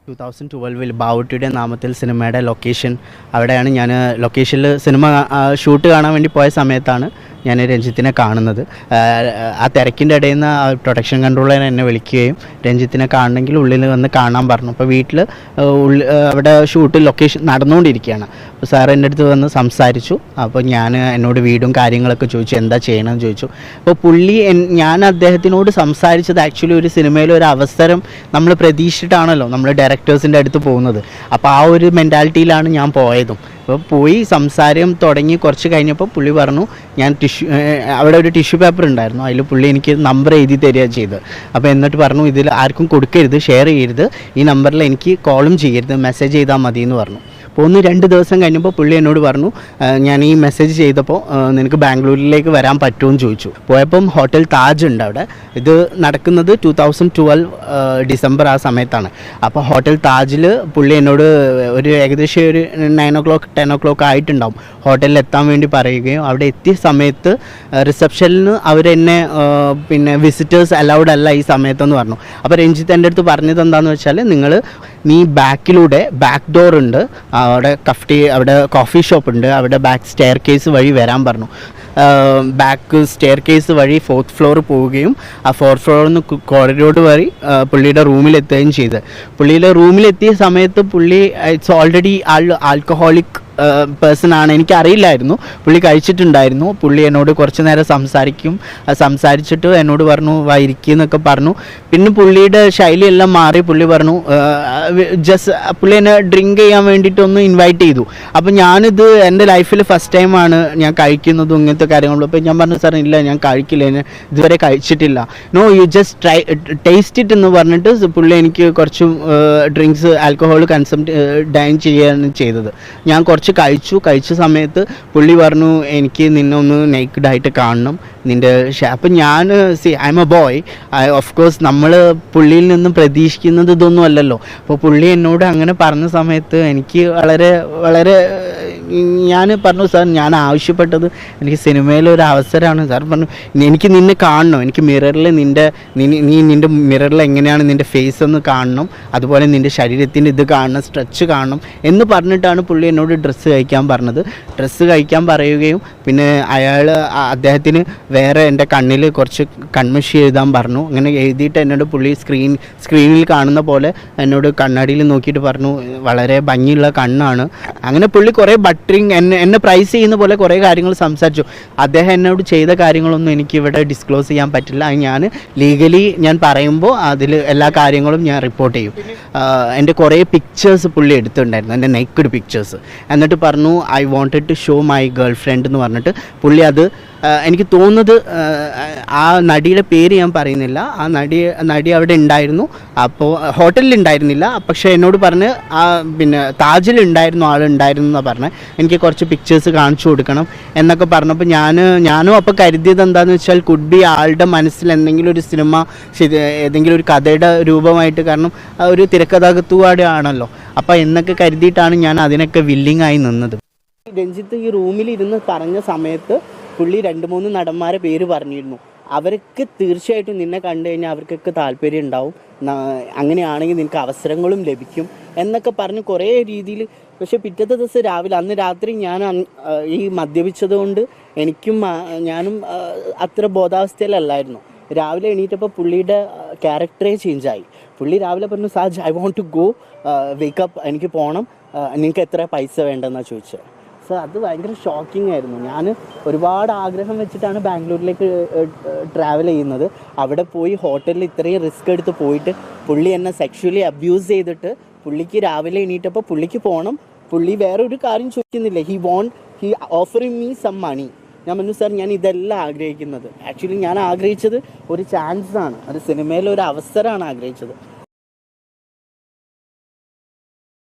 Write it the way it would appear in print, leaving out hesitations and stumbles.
2012 ബാവുട്ടിയുടെ നാമത്തിൽ സിനിമയുടെ ലൊക്കേഷൻ അവിടെയാണ് ഞാൻ ലൊക്കേഷനിൽ സിനിമ ഷൂട്ട് കാണാൻ വേണ്ടി പോയ സമയത്താണ് ഞാൻ രഞ്ജിത്തിനെ കാണുന്നത്. ആ തിരക്കിൻ്റെ ഇടയിൽ നിന്ന് പ്രൊട്ടക്ഷൻ കൺട്രോളർ എന്നെ വിളിക്കുകയും രഞ്ജിത്തിനെ കാണണമെങ്കിൽ ഉള്ളിൽ വന്ന് കാണാൻ പറഞ്ഞു. അപ്പോൾ വീട്ടിൽ അവിടെ ഷൂട്ട് ലൊക്കേഷൻ നടന്നുകൊണ്ടിരിക്കുകയാണ്. അപ്പോൾ സാർ എൻ്റെ അടുത്ത് വന്ന് സംസാരിച്ചു. അപ്പോൾ എന്നോട് വീടും കാര്യങ്ങളൊക്കെ ചോദിച്ചു, എന്താ ചെയ്യണമെന്ന് ചോദിച്ചു. അപ്പോൾ ഞാൻ അദ്ദേഹത്തിനോട് സംസാരിച്ചത് ആക്ച്വലി ഒരു സിനിമയിൽ ഒരു അവസരം നമ്മൾ പ്രതീക്ഷിച്ചിട്ടാണല്ലോ നമ്മൾ ഡയറക്ടേഴ്സിൻ്റെ അടുത്ത് പോകുന്നത്. അപ്പോൾ ആ ഒരു മെൻറ്റാലിറ്റിയിലാണ് ഞാൻ പോയതും. അപ്പോൾ പോയി സംസാരം തുടങ്ങി കുറച്ച് കഴിഞ്ഞപ്പോൾ പുള്ളി പറഞ്ഞു, ഞാൻ അവിടെ ഒരു ടിഷ്യൂ പേപ്പർ ഉണ്ടായിരുന്നു, അതിൽ പുള്ളി എനിക്ക് നമ്പർ എഴുതി തരിക ചെയ്ത്. അപ്പോൾ എന്നിട്ട് പറഞ്ഞു, ഇതിൽ ആർക്കും കൊടുക്കരുത്, ഷെയർ ചെയ്യരുത്, ഈ നമ്പറിൽ എനിക്ക് കോളും ചെയ്യരുത്, മെസ്സേജ് ചെയ്താൽ മതി എന്ന് പറഞ്ഞു. അപ്പോൾ 1-2 ദിവസം കഴിഞ്ഞപ്പോൾ പുള്ളി എന്നോട് പറഞ്ഞു, ഞാൻ ഈ മെസ്സേജ് ചെയ്തപ്പോൾ നിനക്ക് ബാംഗ്ലൂരിലേക്ക് വരാൻ പറ്റുമെന്ന് ചോദിച്ചു. പോയപ്പം ഹോട്ടൽ താജ് ഉണ്ട് അവിടെ. ഇത് നടക്കുന്നത് 2012 ഡിസംബർ ആ സമയത്താണ്. അപ്പോൾ ഹോട്ടൽ താജിൽ പുള്ളി എന്നോട് ഏകദേശം ഒരു 9 o'clock 10 o'clock ആയിട്ടുണ്ടാവും ഹോട്ടലിൽ എത്താൻ വേണ്ടി പറയുകയും അവിടെ എത്തിയ സമയത്ത് റിസപ്ഷനിൽ അവരെന്നെ പിന്നെ വിസിറ്റേഴ്സ് അലൗഡ് അല്ല ഈ സമയത്തെന്ന് പറഞ്ഞു. അപ്പോൾ രഞ്ജിത്ത് എൻ്റെ അടുത്ത് പറഞ്ഞത് എന്താണെന്ന് വെച്ചാൽ, നീ ബാക്കിലൂടെ ബാക്ക് ഡോർ ഉണ്ട്, അവിടെ കോഫി ഷോപ്പ് ഉണ്ട്, അവിടെ ബാക്ക് സ്റ്റെയർ കേസ് വഴി വരാൻ പറഞ്ഞു. ബാക്ക് സ്റ്റെയർ കേസ് വഴി 4th floor പോവുകയും ആ 4th floor നിന്ന് കോറിഡോർ വഴി പുള്ളിയുടെ റൂമിലെത്തുകയും ചെയ്ത്. പുള്ളിയുടെ റൂമിലെത്തിയ സമയത്ത് പുള്ളി ഇറ്റ്സ് ഓൾറെഡി ആൽക്കഹോളിക് പേഴ്സൺ ആണ്. എനിക്കറിയില്ലായിരുന്നു, പുള്ളി കഴിച്ചിട്ടുണ്ടായിരുന്നു. പുള്ളി എന്നോട് കുറച്ച് നേരം സംസാരിച്ചിട്ട് എന്നോട് പറഞ്ഞു, ഇരിക്കുന്നൊക്കെ പറഞ്ഞു. പിന്നെ പുള്ളിയുടെ ശൈലിയെല്ലാം മാറി. പുള്ളി പറഞ്ഞു, പുള്ളി എന്നെ ഡ്രിങ്ക് ചെയ്യാൻ വേണ്ടിയിട്ടൊന്ന് ഇൻവൈറ്റ് ചെയ്തു. അപ്പോൾ ഞാനിത് എൻ്റെ ലൈഫിൽ ഫസ്റ്റ് ടൈമാണ് ഞാൻ കഴിക്കുന്നതും ഇങ്ങനത്തെ കാര്യങ്ങളും. അപ്പോൾ ഞാൻ പറഞ്ഞു, സാർ ഇല്ല, ഞാൻ കഴിക്കില്ല, ഞാൻ ഇതുവരെ കഴിച്ചിട്ടില്ല. No, you just taste it എന്ന് പറഞ്ഞിട്ട് പുള്ളി എനിക്ക് കുറച്ച് ഡ്രിങ്ക്സ് ആൽക്കഹോൾ ഡൈൻ ചെയ്യാണ് ചെയ്തത്. ഞാൻ കുറച്ച് കഴിച്ച സമയത്ത് പുള്ളി പറഞ്ഞു, എനിക്ക് നിന്നെ ഒന്ന് നേക്കഡായിട്ട് കാണണം, നിൻ്റെ അപ്പം ഞാൻ I M A boy, of course നമ്മൾ പുള്ളിയിൽ നിന്നും പ്രതീക്ഷിക്കുന്നത് ഇതൊന്നും അല്ലല്ലോ. അപ്പോൾ പുള്ളി എന്നോട് അങ്ങനെ പറഞ്ഞ സമയത്ത് എനിക്ക് വളരെ വളരെ ഞാൻ പറഞ്ഞു, സാർ ഞാൻ ആവശ്യപ്പെട്ടത് എനിക്ക് സിനിമയിലൊരു അവസരമാണ്. സാർ പറഞ്ഞു, എനിക്ക് നിന്നെ കാണണം, എനിക്ക് മിററിൽ നിൻ്റെ മിററിൽ എങ്ങനെയാണ് നിൻ്റെ ഫേസ് എന്ന് കാണണം, അതുപോലെ നിൻ്റെ ശരീരത്തിൻ്റെ ഇത് കാണണം, സ്ട്രെച്ച് കാണണം എന്ന് പറഞ്ഞിട്ടാണ് പുള്ളി എന്നോട് ഡ്രസ്സ് കഴിക്കാൻ പറഞ്ഞത്. ഡ്രസ്സ് കഴിക്കാൻ പറയുകയും പിന്നെ അദ്ദേഹത്തിന് വേറെ എൻ്റെ കണ്ണിൽ കുറച്ച് കൺമഷി എഴുതാൻ പറഞ്ഞു. അങ്ങനെ എഴുതിയിട്ട് എന്നോട് പുള്ളി സ്ക്രീനിൽ കാണുന്ന പോലെ എന്നോട് കണ്ണാടിയിൽ നോക്കിയിട്ട് പറഞ്ഞു, വളരെ ഭംഗിയുള്ള കണ്ണാണ്. അങ്ങനെ പുള്ളി കുറേ എന്നെ പ്രൈസ് ചെയ്യുന്ന പോലെ കുറേ കാര്യങ്ങൾ സംസാരിച്ചു. അദ്ദേഹം എന്നോട് ചെയ്ത കാര്യങ്ങളൊന്നും എനിക്ക് ഇവിടെ ഡിസ്ക്ലോസ് ചെയ്യാൻ പറ്റില്ല. ഞാൻ ലീഗലി ഞാൻ പറയുമ്പോൾ അതിൽ എല്ലാ കാര്യങ്ങളും ഞാൻ റിപ്പോർട്ട് ചെയ്യും. എൻ്റെ കുറേ പിക്ചേഴ്സ് പുള്ളി എടുത്തിട്ടുണ്ടായിരുന്നു, എൻ്റെ നെക്കഡ് പിക്ചേഴ്സ്. എന്നിട്ട് പറഞ്ഞു, I wanted to show my girl friend എന്ന് പറഞ്ഞിട്ട് പുള്ളി അത് എനിക്ക് തോന്നുന്നത് ആ നടിയുടെ പേര് ഞാൻ പറയുന്നില്ല, ആ നടി അവിടെ ഉണ്ടായിരുന്നു. അപ്പോൾ ഹോട്ടലിൽ ഉണ്ടായിരുന്നില്ല, പക്ഷേ എന്നോട് പറഞ്ഞ് പിന്നെ താജിലുണ്ടായിരുന്നു, ആളുണ്ടായിരുന്നു എന്നാണ് പറഞ്ഞത്. എനിക്ക് കുറച്ച് പിക്ചേഴ്സ് കാണിച്ചു കൊടുക്കണം എന്നൊക്കെ പറഞ്ഞപ്പോൾ ഞാനും അപ്പോൾ കരുതിയത് എന്താണെന്ന് വെച്ചാൽ, കുഡ് ബി ആളുടെ മനസ്സിൽ എന്തെങ്കിലും ഒരു സിനിമ, ഏതെങ്കിലും ഒരു കഥയുടെ രൂപമായിട്ട്, കാരണം ഒരു തിരക്കഥാകൃത്തുകൂടെ ആണല്ലോ. അപ്പോൾ എന്നൊക്കെ കരുതിയിട്ടാണ് ഞാൻ അതിനൊക്കെ വില്ലിങ് ആയി നിന്നത്. രഞ്ജിത്ത് ഈ റൂമിൽ ഇരുന്ന് പറഞ്ഞ സമയത്ത് പുള്ളി 2-3 നടന്മാരെ പേര് പറഞ്ഞിരുന്നു. അവർക്ക് തീർച്ചയായിട്ടും നിന്നെ കണ്ടു കഴിഞ്ഞാൽ അവർക്കൊക്കെ താല്പര്യം ഉണ്ടാവും, അങ്ങനെയാണെങ്കിൽ നിനക്ക് അവസരങ്ങളും ലഭിക്കും എന്നൊക്കെ പറഞ്ഞ് കുറേ രീതിയിൽ. പക്ഷേ പിറ്റത്തെ ദിവസം രാവിലെ, അന്ന് രാത്രി ഞാൻ ഈ മദ്യപിച്ചത് കൊണ്ട് ഞാനും അത്ര ബോധാവസ്ഥയിലല്ലായിരുന്നു. രാവിലെ എണീറ്റപ്പോൾ പുള്ളിയുടെ ക്യാരക്ടറേ ചേഞ്ചായി. പുള്ളി രാവിലെ പറഞ്ഞു, സാജ് I want to go wake up, എനിക്ക് പോകണം, നിങ്ങൾക്ക് എത്ര പൈസ വേണ്ടെന്നാണ് ചോദിച്ചത്. സോ അത് ഭയങ്കര ഷോക്കിംഗ് ആയിരുന്നു. ഞാൻ ഒരുപാട് ആഗ്രഹം വെച്ചിട്ടാണ് ബാംഗ്ലൂരിലേക്ക് ട്രാവൽ ചെയ്യുന്നത്. അവിടെ പോയി ഹോട്ടലിൽ ഇത്രയും റിസ്ക് എടുത്ത് പോയിട്ട് പുള്ളി എന്നെ സെക്ഷുവലി അബ്യൂസ് ചെയ്തിട്ട് പുള്ളിക്ക് രാവിലെ എണീറ്റപ്പോൾ പുള്ളിക്ക് പോകണം. പുള്ളി വേറെ ഒരു കാര്യം ചോദിക്കുന്നില്ല. He offering me some money. ഞാൻ പറഞ്ഞു, സാർ ഞാൻ ഇതെല്ലാം ആഗ്രഹിക്കുന്നത്. ആക്ച്വലി ഞാൻ ആഗ്രഹിച്ചത് ഒരു ചാൻസാണ്, ഒരു സിനിമയിലൊരു അവസരമാണ് ആഗ്രഹിച്ചത്.